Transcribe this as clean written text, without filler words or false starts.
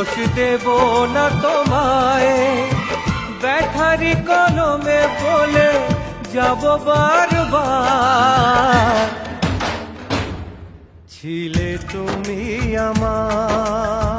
দোষ দেব না তোমায়, ব্যথারি কলমে বলে যাব বারবার, ছিলে তুমি আমার।